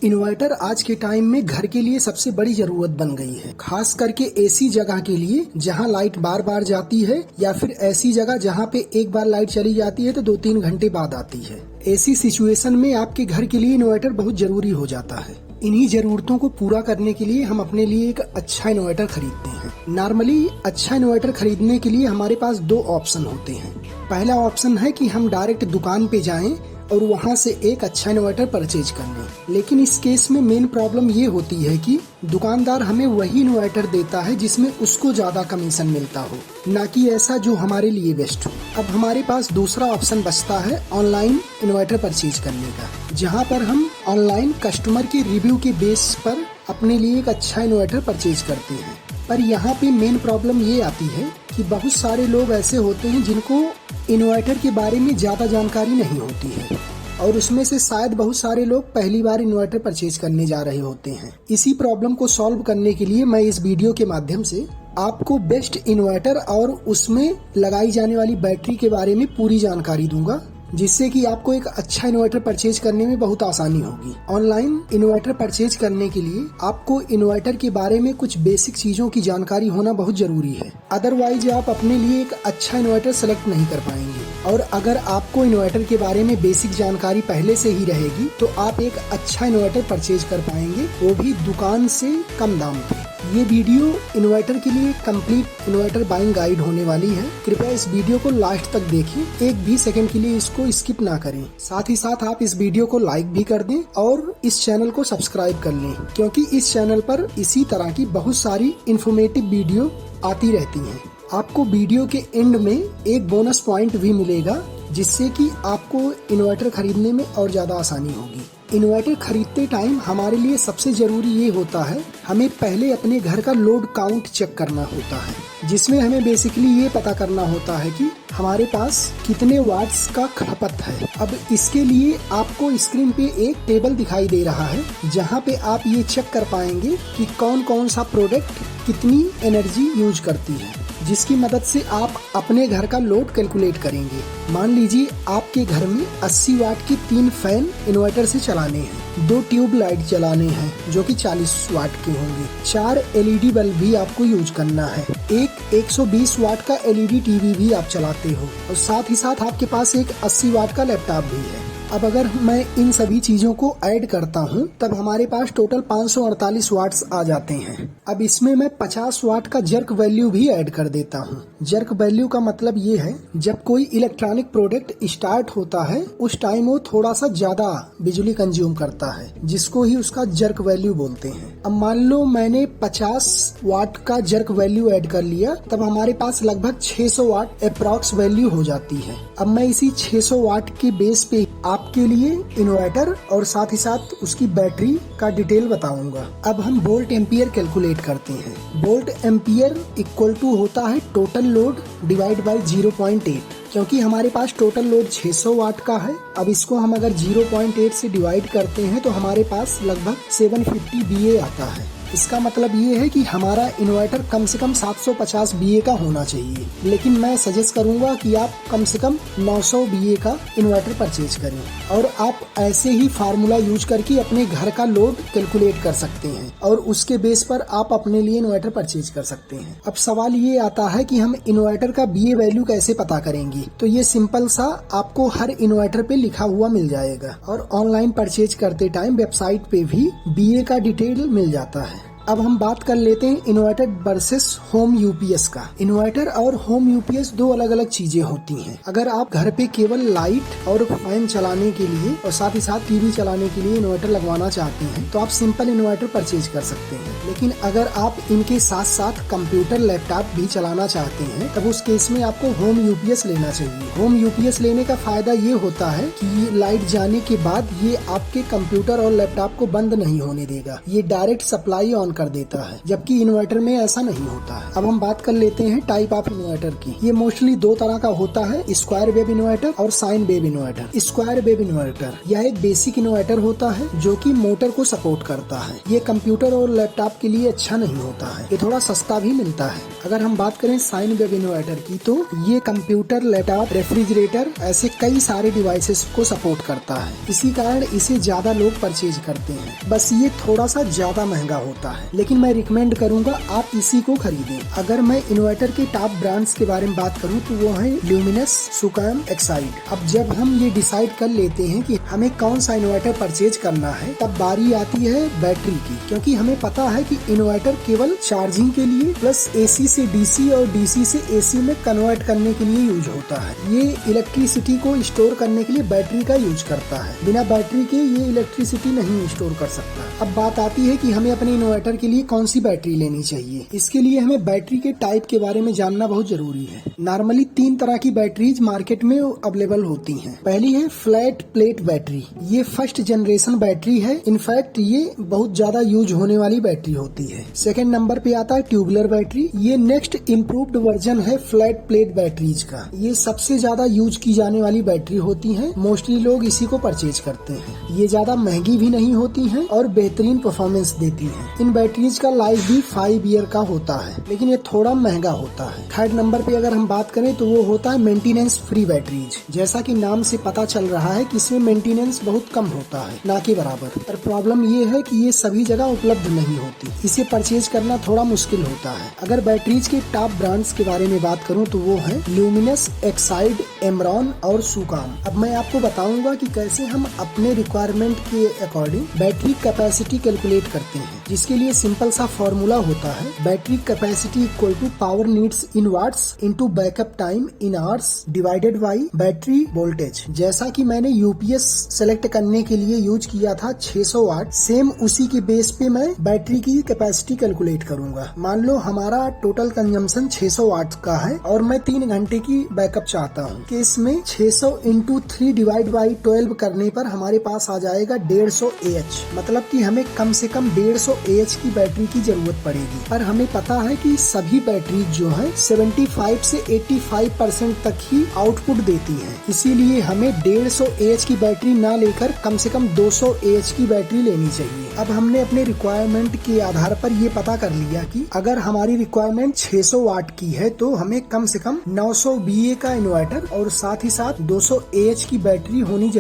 Inverter आज के time में घर के लिए सबसे बड़ी जरूरत बन गई है, खास करके ऐसी जगह के लिए जहां लाइट बार बार जाती है या फिर ऐसी जगह जहां पे एक बार लाइट चली जाती है तो 2-3 घंटे बाद आती है। ऐसी सिचुएशन में आपके घर के लिए इन्वर्टर बहुत जरूरी हो जाता है। इन्हीं जरूरतों को पूरा करने के लिए हम अपने लिए एक अच्छा इन्वर्टर खरीदते हैं। नॉर्मली अच्छा इन्वर्टर खरीदने के लिए हमारे पास 2 ऑप्शन होते हैं। पहला ऑप्शन है कि हम डायरेक्ट दुकान पे जाएं और वहां से एक अच्छा इन्वर्टर परचेज कर लें। लेकिन इस केस में मेन प्रॉब्लम ये होती है कि दुकानदार हमें वही इन्वर्टर देता है जिसमें उसको ज्यादा कमीशन मिलता हो, ना कि ऐसा जो हमारे लिए बेस्ट हो। अब हमारे पास दूसरा ऑप्शन बचता है ऑनलाइन इन्वर्टर परचेज करने का, जहां पर हम ऑनलाइन कस्टमर के रिव्यू के बेस पर अपने लिए एक अच्छा इन्वर्टर परचेज करते हैं। पर यहाँ पे मेन प्रॉब्लम ये आती है कि बहुत सारे लोग ऐसे होते हैं जिनको इन्वर्टर के बारे में ज्यादा जानकारी नहीं होती है और उसमें से शायद बहुत सारे लोग पहली बार इन्वर्टर परचेज करने जा रहे होते हैं। इसी प्रॉब्लम को सॉल्व करने के लिए मैं इस वीडियो के माध्यम से आपको बेस्ट इन्वर्टर और उसमें लगाई जाने वाली बैटरी के बारे में पूरी जानकारी दूंगा, जिससे कि आपको एक अच्छा इन्वर्टर परचेज करने में बहुत आसानी होगी। ऑनलाइन इन्वर्टर परचेज करने के लिए आपको इन्वर्टर के बारे में कुछ बेसिक चीजों की जानकारी होना बहुत जरूरी है, अदरवाइज आप अपने लिए एक अच्छा इन्वर्टर सेलेक्ट नहीं कर पाएंगे। और अगर आपको इन्वर्टर के बारे में बेसिक जानकारी पहले से ही रहेगी तो आप एक अच्छा इन्वर्टर परचेज कर पाएंगे, वो भी दुकान से कम दाम पे। ये वीडियो इन्वर्टर के लिए कंप्लीट इन्वर्टर बाइंग गाइड होने वाली है। कृपया इस वीडियो को लास्ट तक देखें, एक भी सेकंड के लिए इसको स्किप ना करें। साथ ही साथ आप इस वीडियो को लाइक भी कर दें और इस चैनल को सब्सक्राइब कर लें, क्योंकि इस चैनल पर इसी तरह की बहुत सारी इंफॉर्मेटिव वीडियो आती रहती हैं। आपको वीडियो के एंड में एक बोनस पॉइंट भी मिलेगा, जिससे कि आपको इन्वर्टर खरीदने में और ज्यादा आसानी होगी। इन्वर्टर खरीदते टाइम हमारे लिए सबसे जरूरी ये होता है, हमें पहले अपने घर का लोड काउंट चेक करना होता है, जिसमें हमें बेसिकली ये पता करना होता है कि हमारे पास कितने वाट्स का खपत है। अब इसके लिए आपको स्क्रीन पे एक टेबल दिखाई दे रहा है, जहाँ पे आप ये चेक कर पाएंगे कि कौन कौन सा प्रोडक्ट कितनी एनर्जी यूज करती है, जिसकी मदद से आप अपने घर का लोड कैलकुलेट करेंगे। मान लीजिए आपके घर में 80 वाट की 3 फैन इन्वर्टर से चलाने हैं, 2 ट्यूब लाइट चलाने हैं जो कि 40 वाट के होंगे, 4 LED बल्ब भी आपको यूज करना है, एक 120 वाट का LED टीवी भी आप चलाते हो और साथ ही साथ आपके पास एक 80 वाट का लैपटॉप भी है। अब अगर मैं इन सभी चीजों को ऐड करता हूँ तब हमारे पास टोटल 548 वाट्स आ जाते हैं। अब इसमें मैं 50 वाट का जर्क वैल्यू भी ऐड कर देता हूँ। जर्क वैल्यू का मतलब ये है, जब कोई इलेक्ट्रॉनिक प्रोडक्ट स्टार्ट होता है उस टाइम वो थोड़ा सा ज्यादा बिजली कंज्यूम करता है, जिसको ही उसका जर्क वैल्यू बोलते हैं। अब मान लो मैंने 50 वाट का जर्क वैल्यू ऐड कर लिया, तब हमारे पास लगभग 600 वाट अप्रॉक्स वैल्यू हो जाती है। अब मैं इसी 600 वाट के बेस पे आपके लिए इन्वर्टर और साथ ही साथ उसकी बैटरी का डिटेल बताऊंगा। अब हम वोल्ट एम्पियर कैलकुलेट करते हैं। वोल्ट एम्पियर इक्वल टू होता है टोटल लोड डिवाइड बाय 0.8, क्योंकि हमारे पास टोटल लोड 600 वाट का है। अब इसको हम अगर 0.8 से डिवाइड करते हैं तो हमारे पास लगभग 750 VA आता है। इसका मतलब ये है कि हमारा इन्वर्टर कम से कम 750 VA का होना चाहिए, लेकिन मैं सजेस्ट करूंगा कि आप कम से कम 900 VA का इन्वर्टर परचेज करें और आप ऐसे ही फार्मूला यूज करके अपने घर का लोड कैलकुलेट कर सकते हैं और उसके बेस पर आप अपने लिए इन्वर्टर परचेज कर सकते हैं। अब सवाल ये आता है कि हम इन्वर्टर का VA वैल्यू कैसे पता करेंगे, तो ये सिंपल सा आपको हर इन्वर्टर पे लिखा हुआ मिल जाएगा और ऑनलाइन परचेज करते टाइम वेबसाइट पे भी VA का डिटेल मिल जाता है। अब हम बात कर लेते हैं इन्वर्टर वर्सेस होम यूपीएस का। इन्वर्टर और होम यूपीएस 2 अलग अलग चीजें होती हैं। अगर आप घर पे केवल लाइट और फैन चलाने के लिए और साथ ही साथ टीवी चलाने के लिए इन्वर्टर लगवाना चाहते हैं तो आप सिंपल इन्वर्टर परचेज कर सकते हैं, लेकिन अगर आप इनके साथ साथ कंप्यूटर लैपटॉप भी चलाना चाहते हैं तब उस केस में आपको होम यूपीएस लेना चाहिए। होम यूपीएस लेने का फायदा ये होता है कि लाइट जाने के बाद ये आपके कंप्यूटर और लैपटॉप को बंद नहीं होने देगा, ये डायरेक्ट सप्लाई ऑन कर देता है, जबकि इन्वर्टर में ऐसा नहीं होता है। अब हम बात कर लेते हैं टाइप ऑफ इन्वर्टर की। ये मोस्टली दो तरह का होता है, स्क्वायर वेव इन्वर्टर और sine wave inverter. Square wave inverter यह एक बेसिक इन्वर्टर होता है जो कि मोटर को सपोर्ट करता है। ये कंप्यूटर और लैपटॉप के लिए अच्छा नहीं होता है, ये थोड़ा सस्ता भी मिलता है। अगर हम बात करें साइन वेव इन्वर्टर की, तो ये कंप्यूटर, लैपटॉप, रेफ्रिजरेटर ऐसे कई सारे डिवाइसेस को सपोर्ट करता है। इसी कारण इसे ज्यादा लोग परचेज करते हैं। बस ये थोड़ा सा ज्यादा महंगा होता है, लेकिन मैं रिकमेंड करूंगा आप इसी को खरीदें। अगर मैं इन्वर्टर के टॉप ब्रांड्स के बारे में बात करूं तो वो है ल्यूमिनस, सुकाम, एक्साइड। अब जब हम ये डिसाइड कर लेते हैं कि हमें कौन सा इन्वर्टर परचेज करना है, तब बारी आती है बैटरी की, क्योंकि हमें पता है कि इन्वर्टर केवल चार्जिंग के लिए प्लस एसी से डीसी और डीसी से एसी में कन्वर्ट करने के लिए यूज होता है। ये इलेक्ट्रिसिटी को स्टोर करने के लिए बैटरी का यूज करता है। बिना बैटरी के ये इलेक्ट्रिसिटी नहीं स्टोर कर सकता। अब बात आती है कि हमें अपने इन्वर्टर के लिए कौन सी बैटरी लेनी चाहिए। इसके लिए हमें बैटरी के टाइप के बारे में जानना बहुत जरूरी है। नॉर्मली 3 तरह की बैटरीज मार्केट में अवेलेबल होती हैं। पहली है फ्लैट प्लेट बैटरी। ये फर्स्ट जनरेशन बैटरी है। इनफैक्ट ये बहुत ज्यादा यूज होने वाली बैटरी होती है। सेकंड नंबर पे आता है ट्यूबुलर बैटरी। ये नेक्स्ट इम्प्रूव्ड वर्जन है फ्लैट प्लेट बैटरीज का। ये सबसे ज्यादा यूज की जाने वाली बैटरी होती है। मोस्टली लोग इसी को परचेज करते हैं। ये ज्यादा महंगी भी नहीं होती है और बेहतरीन परफॉर्मेंस देती है। इन बैटरीज का लाइफ भी 5 ईयर का होता है, लेकिन ये थोड़ा महंगा होता है। थर्ड नंबर पे अगर हम बात करें तो वो होता है मेंटेनेंस फ्री बैटरीज। जैसा कि नाम से पता चल रहा है कि इसमें मेंटेनेंस बहुत कम होता है, ना कि बराबर। पर प्रॉब्लम ये है कि ये सभी जगह उपलब्ध नहीं होती। इसे परचेज करना थोड़ा मुश्किल होता है। अगर बैटरीज के टॉप ब्रांड्स के बारे में बात करूं तो वो है ल्यूमिनस, एक्साइड, एमरॉन और सुकाम। अब मैं आपको बताऊंगा कि कैसे हम अपने रिक्वायरमेंट के अकॉर्डिंग बैटरी कैपेसिटी कैलकुलेट करते हैं, जिसके लिए सिंपल सा फॉर्मूला होता है battery capacity equal to power needs in watts into backup time in hours divided by battery voltage. जैसा कि मैंने यूपीएस सेलेक्ट करने के लिए यूज किया था 600 वाट, सेम उसी के बेस पे मैं बैटरी की कैपेसिटी कैलकुलेट करूंगा। मान लो हमारा टोटल कंजम्पशन 600 वाट का है और मैं 3 घंटे की बैकअप चाहता हूँ कि इसमें 600 इंटू 3 डिवाइड बाई 12 करने पर हमारे पास आ जाएगा 150 AH। मतलब कि हमें कम से कम 150 AH की बैटरी की जरूरत पड़ेगी। पर हमें पता है कि सभी बैटरी जो है 75 से 85% तक ही आउटपुट देती है। इसीलिए हमें 150 AH की बैटरी ना लेकर कम से कम 200 AH की बैटरी लेनी चाहिए। अब हमने अपने रिक्वायरमेंट के आधार पर ये पता कर लिया कि अगर हमारी रिक्वायरमेंट 600 वाट की है तो हमें कम से कम 900 VA का इन्वर्टर और साथ ही साथ 200 AH की बैटरी होनी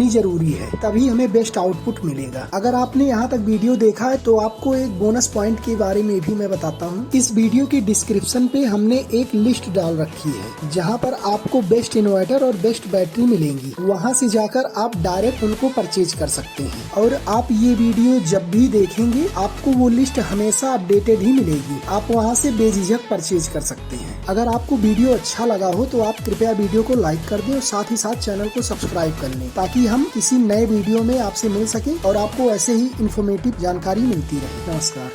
जरूरी है, तभी हमें बेस्ट आउटपुट मिलेगा। अगर आपने यहाँ तक वीडियो देखा है तो आपको एक बोनस पॉइंट के बारे में भी मैं बताता हूँ। इस वीडियो के डिस्क्रिप्शन पे हमने एक लिस्ट डाल रखी है जहाँ पर आपको बेस्ट इन्वर्टर और बेस्ट बैटरी मिलेंगी। वहाँ से जाकर आप डायरेक्ट उनको परचेज कर सकते हैं और आप ये वीडियो जब भी देखेंगे आपको वो लिस्ट हमेशा अपडेटेड ही मिलेगी। आप वहाँ से बेझिझक परचेज कर सकते हैं। अगर आपको वीडियो अच्छा लगा हो तो आप कृपया वीडियो को लाइक कर दें और साथ ही साथ चैनल को सब्सक्राइब कर लें, ताकि हम किसी नए वीडियो में आपसे मिल सके और आपको ऐसे ही इंफॉर्मेटिव जानकारी मिलती रहे। नमस्कार।